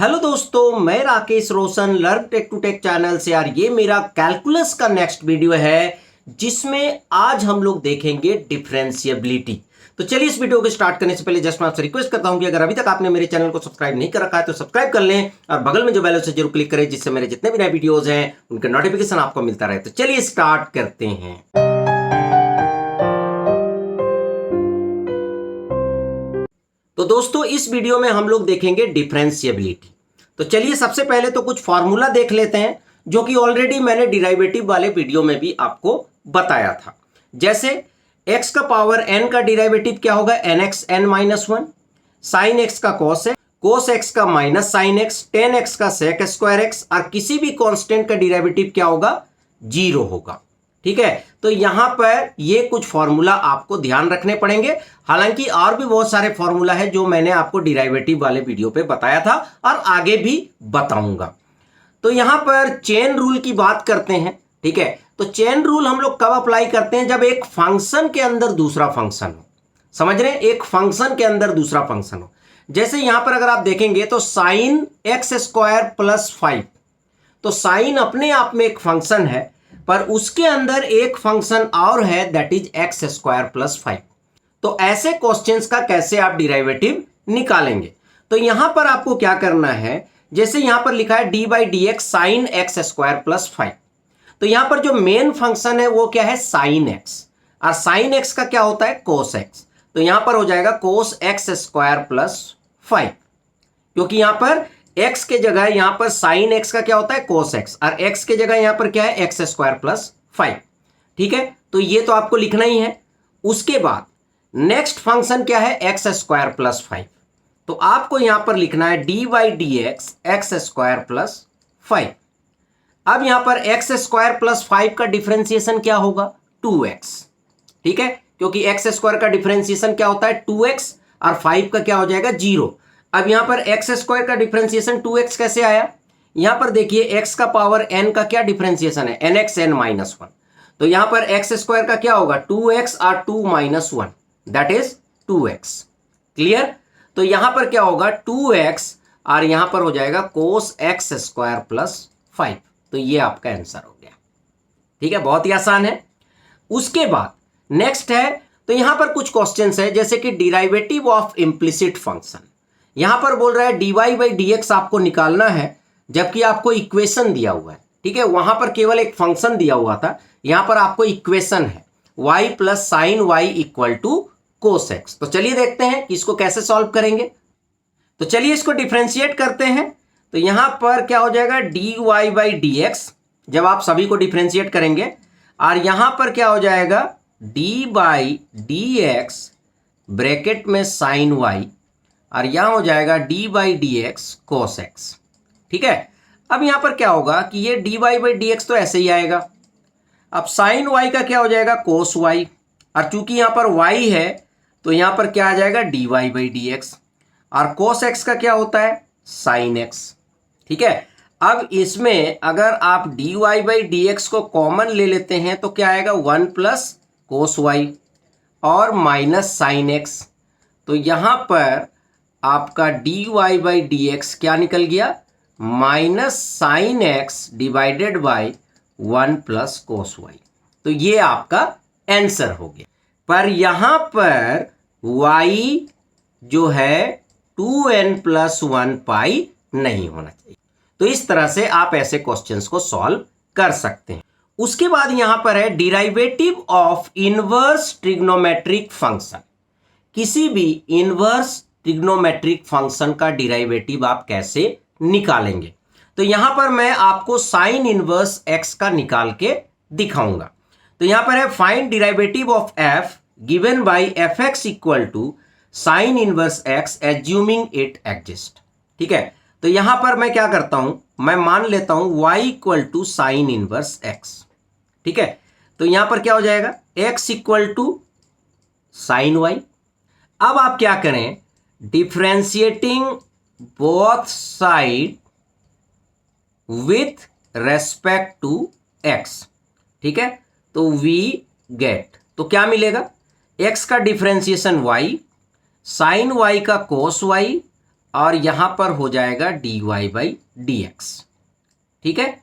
Hello दोस्तों, मैं Rakesh Roshan learn tech to tech channel से। यार ये मेरा कैलकुलस का नेक्स्ट वीडियो है जिसमें आज हम लोग देखेंगे डिफरेंशिएबिलिटी। तो चलिए इस वीडियो को स्टार्ट करने से पहले जस्ट मैं आपसे रिक्वेस्ट करता हूं कि अगर अभी तक आपने मेरे चैनल को सब्सक्राइब नहीं कर रखा है तो सब्सक्राइब कर लें और बगल में जो बेल से जरूर क्लिक करें जिससे मेरे जितने भी नए वीडियोज हैं उनके नोटिफिकेशन आपको मिलता रहे। तो चलिए स्टार्ट करते हैं। तो दोस्तों इस वीडियो में हम लोग देखेंगे डिफरेंशिएबिलिटी। तो चलिए सबसे पहले तो कुछ फॉर्मूला देख लेते हैं जो कि ऑलरेडी मैंने डिराइवेटिव वाले वीडियो में भी आपको बताया था। जैसे x का पावर n का डिराइवेटिव क्या होगा, nx n minus one, sine x का cos x का minus sine x, ten x का सेक स्क्वायर एक्स, और किसी भी कांस्टेंट का डिराइवेटिव क्या होगा, जीरो होगा। ठीक है, तो यहां पर ये कुछ फॉर्मूला आपको ध्यान रखने पड़ेंगे। हालांकि और भी बहुत सारे फॉर्मूला है जो मैंने आपको डिराइवेटिव वाले वीडियो पे बताया था और आगे भी बताऊंगा। तो यहां पर चेन रूल की बात करते हैं। ठीक है, तो चेन रूल हम लोग कब अप्लाई करते हैं, जब एक फंक्शन के अंदर दूसरा फंक्शन हो। समझ रहे हैं, एक फंक्शन के अंदर दूसरा फंक्शन हो। जैसे यहां पर अगर आप देखेंगे तो साइन एक्स स्क्वायर प्लस 5, तो साइन अपने आप में एक फंक्शन है पर उसके अंदर एक फंक्शन और है that is x square plus 5। तो ऐसे क्वेश्चंस का कैसे आप डिराइवेटिव निकालेंगे, तो यहां पर आपको क्या करना है, जैसे यहां पर लिखा है D by d x sine x square plus 5। तो यहां पर जो मेन फंक्शन है वो क्या है, साइन एक्स, और साइन एक्स का क्या होता है, कोस एक्स। तो यहां पर हो जाएगा कोस एक्स स्क्वायर प्लस 5, क्योंकि यहां पर x के जगह यहां पर साइन x का क्या होता है, कोस x, और x के जगह यहां पर क्या है, एक्स स्क्वायर प्लस 5। ठीक है, तो ये तो आपको लिखना ही है। उसके बाद नेक्स्ट फंक्शन क्या है, एक्स स्क्वायर प्लस 5। तो आपको यहां पर लिखना है D by d x x square plus 5। अब यहां पर एक्स स्क्वायर प्लस 5 का डिफरेंशिएशन क्या होगा, 2x। ठीक है, क्योंकि एक्स स्क्वायर का डिफरेंशिएशन क्या होता है, 2x, और 5 का क्या हो जाएगा, 0। अब यहां पर एक्स स्क्वायर का डिफरेंशिएशन 2x कैसे आया, यहां पर देखिए x का पावर n का क्या डिफरेंशिएशन है, nx n माइनस वन। तो यहां पर एक्स स्क्वायर का क्या होगा, 2x और 2 minus one, that is 2x। Clear, तो यहां पर क्या होगा 2x और यहां पर हो जाएगा कोस एक्स स्क्वायर प्लस 5। तो ये आपका आंसर हो गया। ठीक है, बहुत ही आसान है। उसके बाद नेक्स्ट है, तो यहां पर कुछ क्वेश्चंस है जैसे कि डिराइवेटिव ऑफ इम्प्लिसिट फंक्शन। यहां पर बोल रहा है dy बाई डी एक्स आपको निकालना है जबकि आपको इक्वेशन दिया हुआ है। ठीक है, वहां पर केवल एक फंक्शन दिया हुआ था, यहां पर आपको इक्वेशन है y plus sine y equal to cos x. तो चलिए देखते हैं कि इसको कैसे सॉल्व करेंगे। तो चलिए इसको डिफ्रेंशिएट करते हैं। तो यहां पर क्या हो जाएगा, d y by d x, जब आप सभी को डिफ्रेंशिएट करेंगे, और यहां पर क्या हो जाएगा, d by d x bracket में साइन वाई, और यहां हो जाएगा d by d x cos x. ठीक है, अब यहां पर क्या होगा कि ये d y by d x तो ऐसे ही आएगा। अब साइन वाई का क्या हो जाएगा, कोस वाई, और चूंकि यहां पर वाई है तो यहां पर क्या आ जाएगा, d y by d x, और कोस एक्स का क्या होता है, साइन एक्स। ठीक है, अब इसमें अगर आप d y by d x को कॉमन ले लेते हैं तो क्या आएगा, 1 प्लस कोस वाई और माइनस साइन एक्स। तो यहां पर आपका d y by d x क्या निकल गया, minus sine x divided by 1 plus cos y. तो ये आपका आंसर हो गया। पर यहां पर y जो है 2n प्लस 1 पाई नहीं होना चाहिए। तो इस तरह से आप ऐसे क्वेश्चंस को सॉल्व कर सकते हैं। उसके बाद यहां पर है derivative of inverse trigonometric function. किसी भी इनवर्स ट्रिग्नोमेट्रिक फंक्शन का डिराइवेटिव आप कैसे निकालेंगे, तो यहां पर मैं आपको साइन इनवर्स x का निकाल के दिखाऊंगा। तो यहां पर है find derivative of f given by fx equal to sine inverse x assuming it exist. ठीक है, तो यहां पर मैं क्या करता हूं, मैं मान लेता हूं y equal to sine inverse x। ठीक है, तो यहां पर क्या हो जाएगा, x equal to sine y। अब आप क्या करें, differentiating both side with respect to x। ठीक है, तो वी गेट, तो क्या मिलेगा, x का डिफ्रेंशिएशन y, साइन y का कोस y और यहां पर हो जाएगा dy बाई डी एक्स। ठीक है,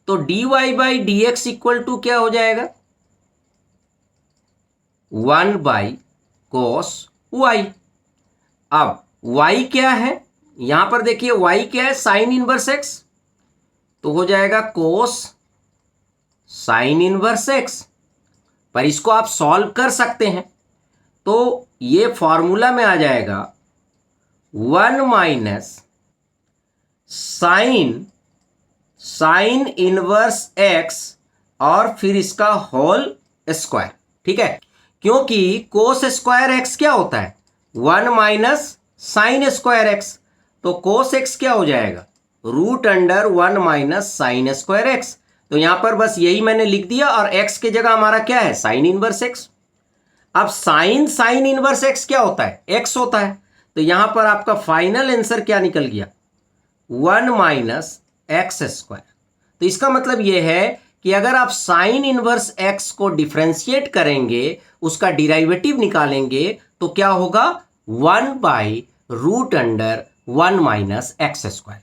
तो dy by d x equal to क्या हो जाएगा, 1 बाई कोस y। अब y क्या है, यहां पर देखिए y क्या है, साइन इनवर्स x, तो हो जाएगा कोस साइन इनवर्स x। पर इसको आप सॉल्व कर सकते हैं, तो ये फॉर्मूला में आ जाएगा 1 माइनस साइन इनवर्स x और फिर इसका होल स्क्वायर। ठीक है, क्योंकि कोस स्क्वायर x क्या होता है, 1 माइनस साइन स्क्वायर x, तो कोस x क्या हो जाएगा, root under 1 minus sine square x। तो यहां पर बस यही मैंने लिख दिया और x की जगह हमारा क्या है, साइन इनवर्स x। अब साइन इनवर्स x क्या होता है, x होता है, तो यहां पर आपका फाइनल आंसर क्या निकल गया, 1 माइनस एक्स स्क्वायर। तो इसका मतलब यह है कि अगर आप साइन इनवर्स x को डिफरेंशिएट करेंगे, उसका डिराइवेटिव निकालेंगे, तो क्या होगा, 1 by root under 1 minus x square.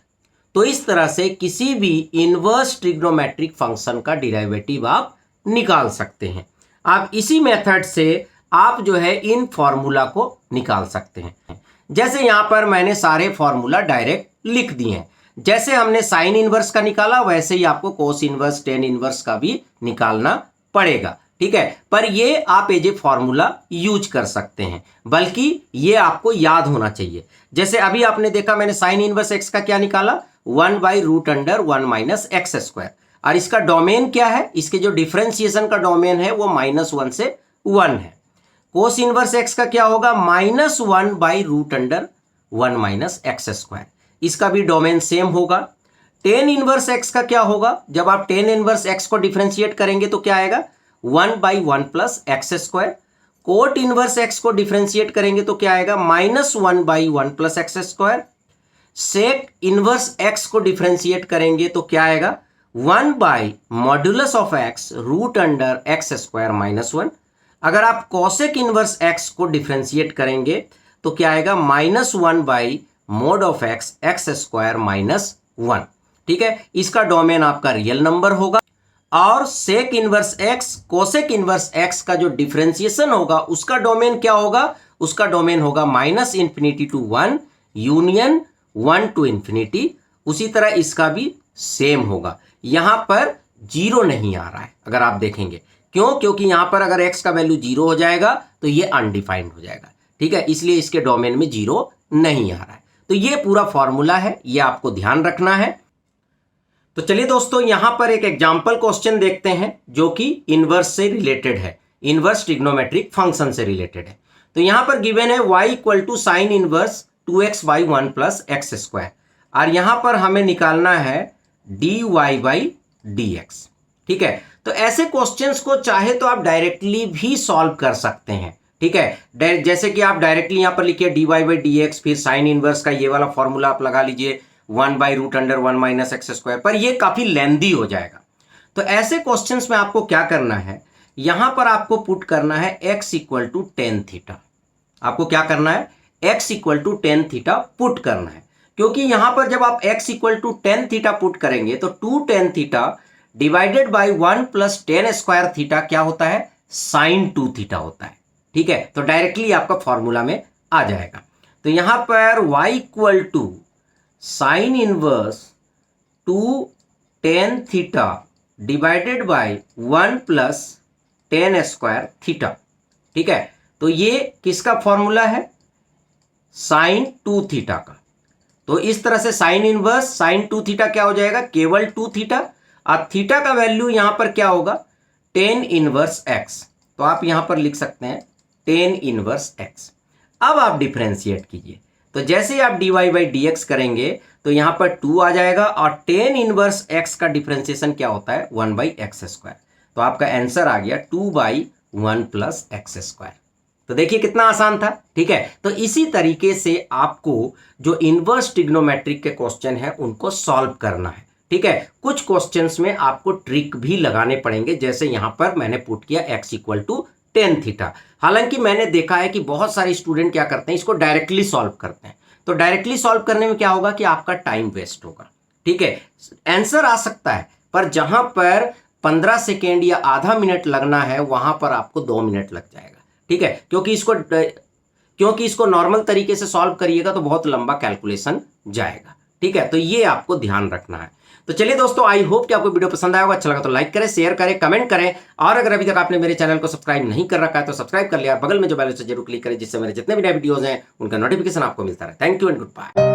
तो इस तरह से किसी भी इनवर्स ट्रिग्नोमेट्रिक फंक्शन का डिराइवेटिव आप निकाल सकते हैं। आप इसी मेथड से आप जो है इन फॉर्मूला को निकाल सकते हैं। जैसे यहां पर मैंने सारे फॉर्मूला डायरेक्ट लिख दिए हैं, जैसे हमने साइन इनवर्स का निकाला वैसे ही आपको कोस इनवर्स टेन इनवर्स का भी निकालना पड़ेगा। ठीक है, पर ये आप एज ए फॉर्मूला यूज कर सकते हैं, बल्कि ये आपको याद होना चाहिए। जैसे अभी आपने देखा मैंने साइन इनवर्स एक्स का क्या निकाला, 1 by root under 1 minus x square, और इसका डोमेन क्या है, इसके जो डिफरेंशिएशन का डोमेन है वो -1 से 1 है। कोस इनवर्स एक्स का क्या होगा, -1 by root under 1 minus x square, इसका भी डोमेन सेम होगा। टेन इनवर्स एक्स का क्या होगा, जब आप टेन इनवर्स एक्स को डिफरेंशिएट करेंगे तो क्या आएगा, 1 by 1 plus x square. Cot inverse x को डिफरेंशिएट करेंगे तो क्या आएगा, -1 by 1 plus x square. Sec inverse x को डिफरेंशिएट करेंगे तो क्या आएगा, 1 by modulus of x root under x square -1। अगर आप कोसेक इनवर्स एक्स को डिफरेंशिएट करेंगे तो क्या आएगा, -1 by mode of x x square -1। ठीक है, इसका डोमेन आपका रियल नंबर होगा। और sec inverse x cosec inverse x का जो डिफरेंशिएशन होगा उसका डोमेन क्या होगा, उसका डोमेन होगा -∞ टू 1 यूनियन 1 टू इन्फिनिटी। उसी तरह इसका भी सेम होगा। यहां पर जीरो नहीं आ रहा है, अगर आप देखेंगे क्यों, क्योंकि यहां पर अगर x का वैल्यू 0 हो जाएगा तो ये अनडिफाइंड हो जाएगा। ठीक है, इसलिए इसके डोमेन में 0 नहीं आ रहा है। तो ये पूरा फॉर्मूला है, ये आपको ध्यान रखना है। तो चलिए दोस्तों, यहां पर एक एग्जाम्पल क्वेश्चन देखते हैं जो कि इनवर्स से रिलेटेड है, इनवर्स ट्रिग्नोमेट्रिक फंक्शन से रिलेटेड है। तो यहां पर गिवन है y equal to sine inverse 2x by 1 plus x square, और यहां पर हमें निकालना है dy बाई डी एक्स। ठीक है, तो ऐसे क्वेश्चंस को चाहे तो आप डायरेक्टली भी सॉल्व कर सकते हैं। ठीक है, जैसे कि आप डायरेक्टली यहां पर लिखिए dy बाई डी एक्स, फिर साइन इनवर्स का ये वाला फॉर्मूला आप लगा लीजिए 1 by root under 1 minus x square, पर ये काफी लेंदी हो जाएगा। तो ऐसे क्वेश्चंस में आपको क्या करना है, यहां पर आपको पुट करना है x equal to tan theta. आपको क्या करना है, x equal to tan theta put करना है, क्योंकि यहां पर जब आप x equal to tan theta put करेंगे तो 2 tan theta divided by 1 plus tan square theta क्या होता है, साइन 2 थीटा होता है। ठीक है, तो डायरेक्टली आपका फॉर्मूला में आ जाएगा। तो यहां पर y equal to sine inverse 2 tan theta divided by 1 plus tan square theta. ठीक है, तो ये किसका फॉर्मूला है, साइन 2 थीटा का। तो इस तरह से साइन इनवर्स साइन 2 थीटा क्या हो जाएगा, केवल 2 थीटा, और थीटा का वैल्यू यहां पर क्या होगा, टेन इनवर्स एक्स। तो आप यहां पर लिख सकते हैं टेन इनवर्स एक्स। अब आप डिफरेंशिएट कीजिए, तो जैसे ही आप dy बाई डी एक्स करेंगे तो यहां पर 2 आ जाएगा, और टेन इनवर्स एक्स का डिफरेंशिएशन क्या होता है, 1 बाई एक्स स्क्वायर। तो आपका आंसर आ गया 2 बाई 1 प्लस एक्स स्क्वायर। तो देखिए कितना आसान था। ठीक है, तो इसी तरीके से आपको जो इनवर्स ट्रिग्नोमेट्रिक के क्वेश्चन है उनको सॉल्व करना है। ठीक है, कुछ क्वेश्चंस में आपको ट्रिक भी लगाने पड़ेंगे, जैसे यहां पर मैंने पुट किया x equal to tan theta. हालांकि मैंने देखा है कि बहुत सारे स्टूडेंट क्या करते हैं, इसको डायरेक्टली सॉल्व करते हैं। तो डायरेक्टली सॉल्व करने में क्या होगा कि आपका टाइम वेस्ट होगा। ठीक है, आंसर आ सकता है पर जहां पर 15 सेकेंड या आधा मिनट लगना है वहां पर आपको 2 मिनट लग जाएगा। ठीक है, क्योंकि इसको नॉर्मल तरीके से सॉल्व करिएगा तो बहुत लंबा कैलकुलेशन जाएगा। ठीक है, तो ये आपको ध्यान रखना है। तो चलिए दोस्तों, आई होप कि आपको वीडियो पसंद आया होगा, अच्छा लगा तो लाइक करें, शेयर करें, कमेंट करें, और अगर अभी तक आपने मेरे चैनल को सब्सक्राइब नहीं कर रखा है तो सब्सक्राइब कर लिया और बगल में जो बेल है उसे जरूर क्लिक करें, जिससे मेरे जितने भी नए वीडियोज हैं उनका नोटिफिकेशन आपको मिलता रहे। Thank you and good bye.